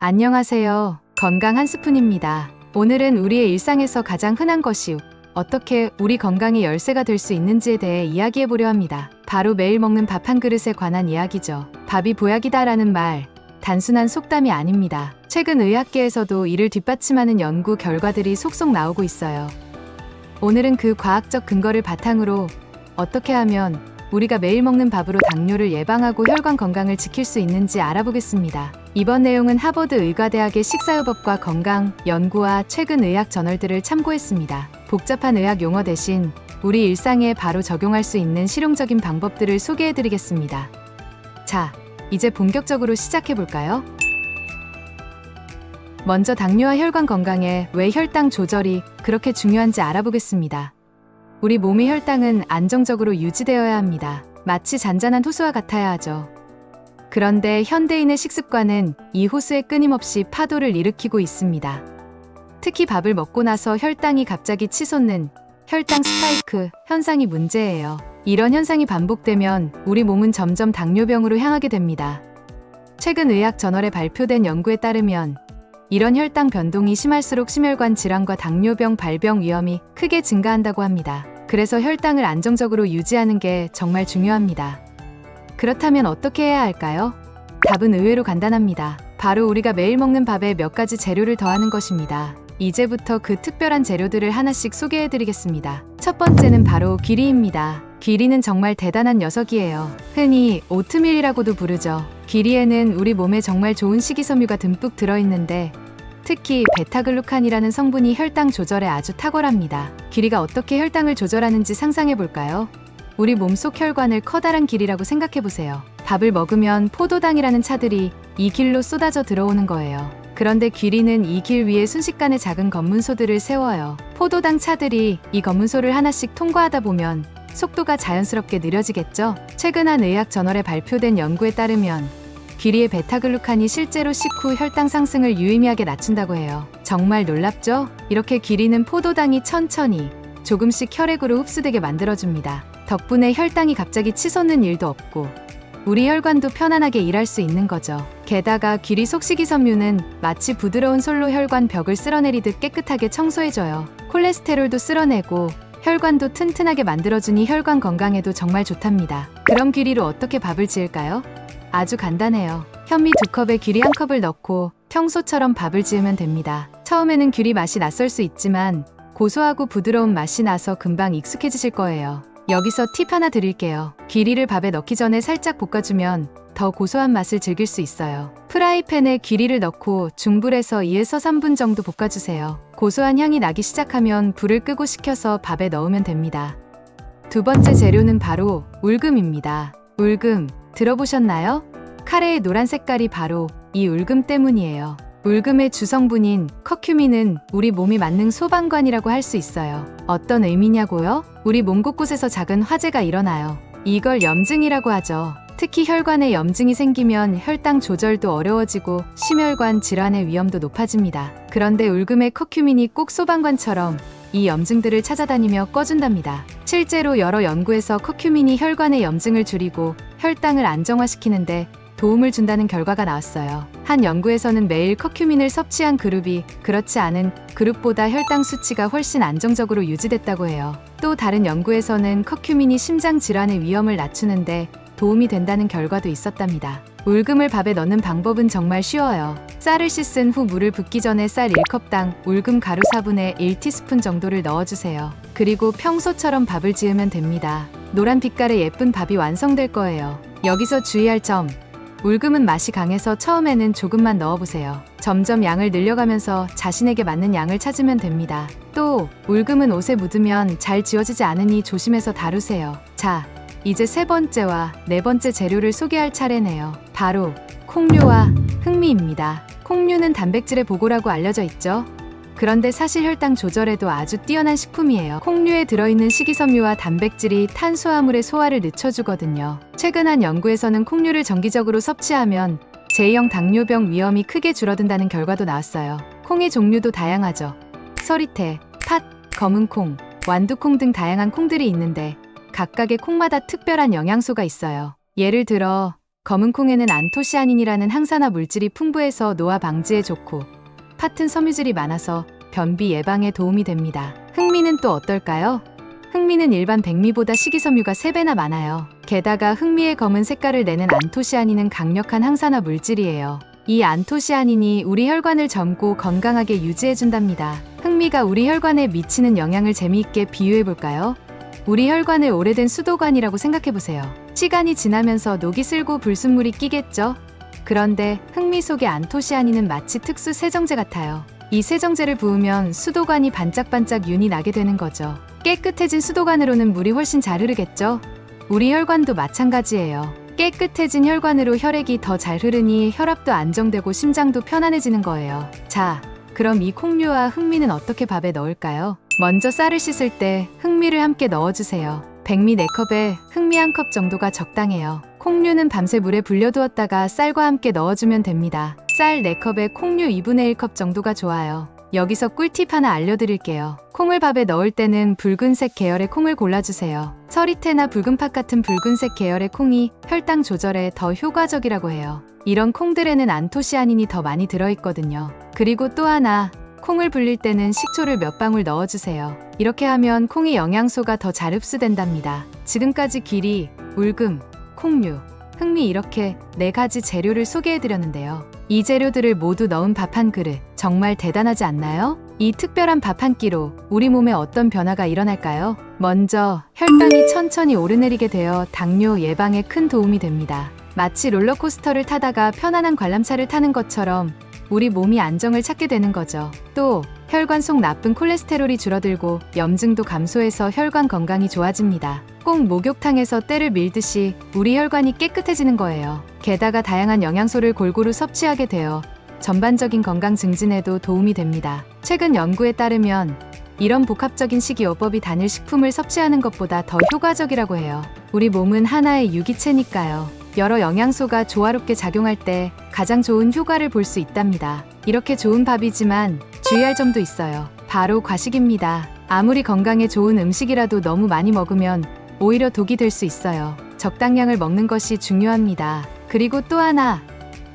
안녕하세요. 건강 한 스푼입니다. 오늘은 우리의 일상에서 가장 흔한 것이 어떻게 우리 건강의 열쇠가 될 수 있는지에 대해 이야기해 보려 합니다. 바로 매일 먹는 밥 한 그릇에 관한 이야기죠. 밥이 보약이다라는 말, 단순한 속담이 아닙니다. 최근 의학계에서도 이를 뒷받침하는 연구 결과들이 속속 나오고 있어요. 오늘은 그 과학적 근거를 바탕으로 어떻게 하면 우리가 매일 먹는 밥으로 당뇨를 예방하고 혈관 건강을 지킬 수 있는지 알아보겠습니다. 이번 내용은 하버드 의과대학의 식사요법과 건강 연구와 최근 의학 저널들을 참고했습니다. 복잡한 의학 용어 대신 우리 일상에 바로 적용할 수 있는 실용적인 방법들을 소개해드리겠습니다. 자, 이제 본격적으로 시작해볼까요? 먼저 당뇨와 혈관 건강에 왜 혈당 조절이 그렇게 중요한지 알아보겠습니다. 우리 몸의 혈당은 안정적으로 유지되어야 합니다. 마치 잔잔한 호수와 같아야 하죠. 그런데 현대인의 식습관은 이 호수에 끊임없이 파도를 일으키고 있습니다. 특히 밥을 먹고 나서 혈당이 갑자기 치솟는 혈당 스파이크 현상이 문제예요. 이런 현상이 반복되면 우리 몸은 점점 당뇨병으로 향하게 됩니다. 최근 의학 저널에 발표된 연구에 따르면 이런 혈당 변동이 심할수록 심혈관 질환과 당뇨병 발병 위험이 크게 증가한다고 합니다. 그래서 혈당을 안정적으로 유지하는 게 정말 중요합니다. 그렇다면 어떻게 해야 할까요? 답은 의외로 간단합니다. 바로 우리가 매일 먹는 밥에 몇 가지 재료를 더하는 것입니다. 이제부터 그 특별한 재료들을 하나씩 소개해드리겠습니다. 첫 번째는 바로 귀리입니다. 귀리는 정말 대단한 녀석이에요. 흔히 오트밀이라고도 부르죠. 귀리에는 우리 몸에 정말 좋은 식이섬유가 듬뿍 들어있는데 특히 베타글루칸이라는 성분이 혈당 조절에 아주 탁월합니다. 귀리가 어떻게 혈당을 조절하는지 상상해볼까요? 우리 몸속 혈관을 커다란 길이라고 생각해보세요. 밥을 먹으면 포도당이라는 차들이 이 길로 쏟아져 들어오는 거예요. 그런데 귀리는 이 길 위에 순식간에 작은 검문소들을 세워요. 포도당 차들이 이 검문소를 하나씩 통과하다 보면 속도가 자연스럽게 느려지겠죠? 최근 한 의학 저널에 발표된 연구에 따르면 귀리의 베타글루칸이 실제로 식후 혈당 상승을 유의미하게 낮춘다고 해요. 정말 놀랍죠? 이렇게 귀리는 포도당이 천천히 조금씩 혈액으로 흡수되게 만들어줍니다. 덕분에 혈당이 갑자기 치솟는 일도 없고 우리 혈관도 편안하게 일할 수 있는 거죠. 게다가 귀리 속식이섬유는 마치 부드러운 솔로 혈관 벽을 쓸어내리듯 깨끗하게 청소해줘요. 콜레스테롤도 쓸어내고 혈관도 튼튼하게 만들어주니 혈관 건강에도 정말 좋답니다. 그럼 귀리로 어떻게 밥을 지을까요? 아주 간단해요. 현미 2컵에 귀리 1컵을 넣고 평소처럼 밥을 지으면 됩니다. 처음에는 귀리 맛이 낯설 수 있지만 고소하고 부드러운 맛이 나서 금방 익숙해지실 거예요. 여기서 팁 하나 드릴게요. 귀리를 밥에 넣기 전에 살짝 볶아주면 더 고소한 맛을 즐길 수 있어요. 프라이팬에 귀리를 넣고 중불에서 2에서 3분 정도 볶아주세요. 고소한 향이 나기 시작하면 불을 끄고 식혀서 밥에 넣으면 됩니다. 두 번째 재료는 바로 울금입니다. 울금 들어보셨나요? 카레의 노란 색깔이 바로 이 울금 때문이에요. 울금의 주성분인 커큐민은 우리 몸이 만능 소방관이라고 할 수 있어요. 어떤 의미냐고요? 우리 몸 곳곳에서 작은 화재가 일어나요. 이걸 염증이라고 하죠. 특히 혈관에 염증이 생기면 혈당 조절도 어려워지고 심혈관 질환의 위험도 높아집니다. 그런데 울금의 커큐민이 꼭 소방관처럼 이 염증들을 찾아다니며 꺼준답니다. 실제로 여러 연구에서 커큐민이 혈관의 염증을 줄이고 혈당을 안정화시키는데 도움을 준다는 결과가 나왔어요. 한 연구에서는 매일 커큐민을 섭취한 그룹이 그렇지 않은 그룹보다 혈당 수치가 훨씬 안정적으로 유지됐다고 해요. 또 다른 연구에서는 커큐민이 심장 질환의 위험을 낮추는데 도움이 된다는 결과도 있었답니다. 울금을 밥에 넣는 방법은 정말 쉬워요. 쌀을 씻은 후 물을 붓기 전에 쌀 1컵당 울금 가루 4분의 1티스푼 정도를 넣어주세요. 그리고 평소처럼 밥을 지으면 됩니다. 노란 빛깔의 예쁜 밥이 완성될 거예요. 여기서 주의할 점, 울금은 맛이 강해서 처음에는 조금만 넣어보세요. 점점 양을 늘려가면서 자신에게 맞는 양을 찾으면 됩니다. 또 울금은 옷에 묻으면 잘 지워지지 않으니 조심해서 다루세요. 자, 이제 세 번째와 네 번째 재료를 소개할 차례네요. 바로 콩류와 흑미입니다. 콩류는 단백질의 보고라고 알려져 있죠. 그런데 사실 혈당 조절에도 아주 뛰어난 식품이에요. 콩류에 들어있는 식이섬유와 단백질이 탄수화물의 소화를 늦춰주거든요. 최근 한 연구에서는 콩류를 정기적으로 섭취하면 제2형 당뇨병 위험이 크게 줄어든다는 결과도 나왔어요. 콩의 종류도 다양하죠. 서리태, 팥, 검은콩, 완두콩 등 다양한 콩들이 있는데 각각의 콩마다 특별한 영양소가 있어요. 예를 들어 검은 콩에는 안토시아닌이라는 항산화 물질이 풍부해서 노화 방지에 좋고 파튼 섬유질이 많아서 변비 예방에 도움이 됩니다. 흑미는 또 어떨까요? 흑미는 일반 백미보다 식이섬유가 3배나 많아요. 게다가 흑미의 검은 색깔을 내는 안토시아닌은 강력한 항산화 물질이에요. 이 안토시아닌이 우리 혈관을 젊고 건강하게 유지해준답니다. 흑미가 우리 혈관에 미치는 영향을 재미있게 비유해볼까요? 우리 혈관을 오래된 수도관이라고 생각해보세요. 시간이 지나면서 녹이 슬고 불순물이 끼겠죠? 그런데 흑미 속의 안토시아닌은 마치 특수 세정제 같아요. 이 세정제를 부으면 수도관이 반짝반짝 윤이 나게 되는 거죠. 깨끗해진 수도관으로는 물이 훨씬 잘 흐르겠죠? 우리 혈관도 마찬가지예요. 깨끗해진 혈관으로 혈액이 더 잘 흐르니 혈압도 안정되고 심장도 편안해지는 거예요. 자, 그럼 이 콩류와 흑미는 어떻게 밥에 넣을까요? 먼저 쌀을 씻을 때 흑미를 함께 넣어주세요. 백미 4컵에 흑미 1컵 정도가 적당해요. 콩류는 밤새 물에 불려두었다가 쌀과 함께 넣어주면 됩니다. 쌀 4컵에 콩류 2분의 1컵 정도가 좋아요. 여기서 꿀팁 하나 알려드릴게요. 콩을 밥에 넣을 때는 붉은색 계열의 콩을 골라주세요. 서리태나 붉은팥 같은 붉은색 계열의 콩이 혈당 조절에 더 효과적이라고 해요. 이런 콩들에는 안토시아닌이 더 많이 들어있거든요. 그리고 또 하나, 콩을 불릴 때는 식초를 몇 방울 넣어주세요. 이렇게 하면 콩의 영양소가 더 잘 흡수된답니다. 지금까지 귀리, 울금, 콩류, 흑미 이렇게 4가지 재료를 소개해드렸는데요. 이 재료들을 모두 넣은 밥 한 그릇, 정말 대단하지 않나요? 이 특별한 밥 한 끼로 우리 몸에 어떤 변화가 일어날까요? 먼저 혈당이 천천히 오르내리게 되어 당뇨 예방에 큰 도움이 됩니다. 마치 롤러코스터를 타다가 편안한 관람차를 타는 것처럼 우리 몸이 안정을 찾게 되는 거죠. 또 혈관 속 나쁜 콜레스테롤이 줄어들고 염증도 감소해서 혈관 건강이 좋아집니다. 꼭 목욕탕에서 때를 밀듯이 우리 혈관이 깨끗해지는 거예요. 게다가 다양한 영양소를 골고루 섭취하게 되어 전반적인 건강 증진에도 도움이 됩니다. 최근 연구에 따르면 이런 복합적인 식이요법이 단일 식품을 섭취하는 것보다 더 효과적이라고 해요. 우리 몸은 하나의 유기체니까요. 여러 영양소가 조화롭게 작용할 때 가장 좋은 효과를 볼 수 있답니다. 이렇게 좋은 밥이지만 주의할 점도 있어요. 바로 과식입니다. 아무리 건강에 좋은 음식이라도 너무 많이 먹으면 오히려 독이 될 수 있어요. 적당량을 먹는 것이 중요합니다. 그리고 또 하나,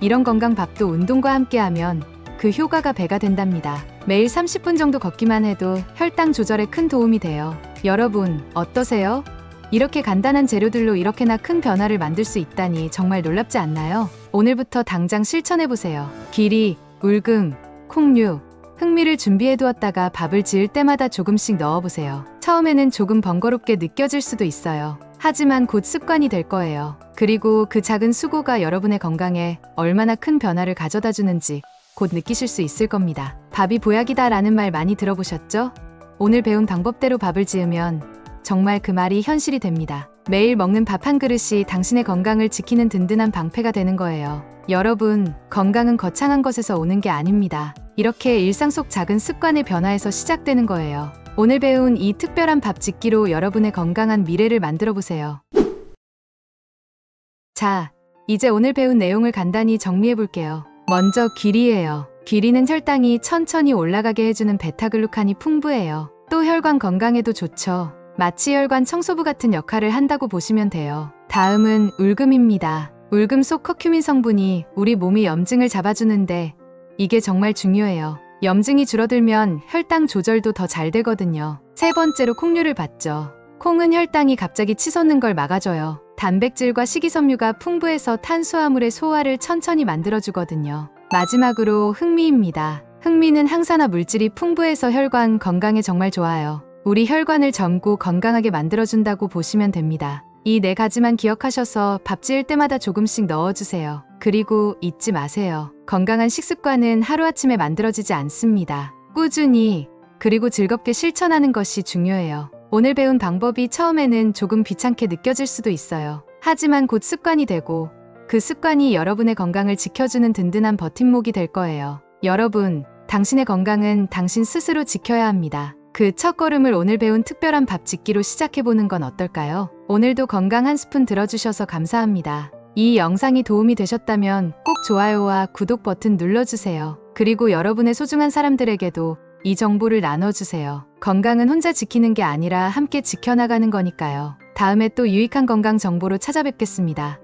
이런 건강밥도 운동과 함께하면 그 효과가 배가 된답니다. 매일 30분 정도 걷기만 해도 혈당 조절에 큰 도움이 돼요. 여러분, 어떠세요? 이렇게 간단한 재료들로 이렇게나 큰 변화를 만들 수 있다니 정말 놀랍지 않나요? 오늘부터 당장 실천해보세요. 귀리, 울금, 콩류, 흑미를 준비해두었다가 밥을 지을 때마다 조금씩 넣어보세요. 처음에는 조금 번거롭게 느껴질 수도 있어요. 하지만 곧 습관이 될 거예요. 그리고 그 작은 수고가 여러분의 건강에 얼마나 큰 변화를 가져다 주는지 곧 느끼실 수 있을 겁니다. 밥이 보약이다 라는 말 많이 들어보셨죠? 오늘 배운 방법대로 밥을 지으면 정말 그 말이 현실이 됩니다. 매일 먹는 밥 한 그릇이 당신의 건강을 지키는 든든한 방패가 되는 거예요. 여러분, 건강은 거창한 것에서 오는 게 아닙니다. 이렇게 일상 속 작은 습관의 변화에서 시작되는 거예요. 오늘 배운 이 특별한 밥 짓기로 여러분의 건강한 미래를 만들어 보세요. 자, 이제 오늘 배운 내용을 간단히 정리해 볼게요. 먼저 귀리예요. 귀리는 혈당이 천천히 올라가게 해주는 베타글루칸이 풍부해요. 또 혈관 건강에도 좋죠. 마치 혈관 청소부 같은 역할을 한다고 보시면 돼요. 다음은 울금입니다. 울금 속 커큐민 성분이 우리 몸의 염증을 잡아주는데 이게 정말 중요해요. 염증이 줄어들면 혈당 조절도 더 잘 되거든요. 세 번째로 콩류를 봤죠. 콩은 혈당이 갑자기 치솟는 걸 막아줘요. 단백질과 식이섬유가 풍부해서 탄수화물의 소화를 천천히 만들어주거든요. 마지막으로 흑미입니다. 흑미는 항산화 물질이 풍부해서 혈관 건강에 정말 좋아요. 우리 혈관을 젊고 건강하게 만들어준다고 보시면 됩니다. 이 4가지만 기억하셔서 밥 지을 때마다 조금씩 넣어주세요. 그리고 잊지 마세요. 건강한 식습관은 하루아침에 만들어지지 않습니다. 꾸준히 그리고 즐겁게 실천하는 것이 중요해요. 오늘 배운 방법이 처음에는 조금 귀찮게 느껴질 수도 있어요. 하지만 곧 습관이 되고 그 습관이 여러분의 건강을 지켜주는 든든한 버팀목이 될 거예요. 여러분, 당신의 건강은 당신 스스로 지켜야 합니다. 그 첫걸음을 오늘 배운 특별한 밥 짓기로 시작해보는 건 어떨까요? 오늘도 건강 한 스푼 들어주셔서 감사합니다. 이 영상이 도움이 되셨다면 꼭 좋아요와 구독 버튼 눌러주세요. 그리고 여러분의 소중한 사람들에게도 이 정보를 나눠주세요. 건강은 혼자 지키는 게 아니라 함께 지켜나가는 거니까요. 다음에 또 유익한 건강 정보로 찾아뵙겠습니다.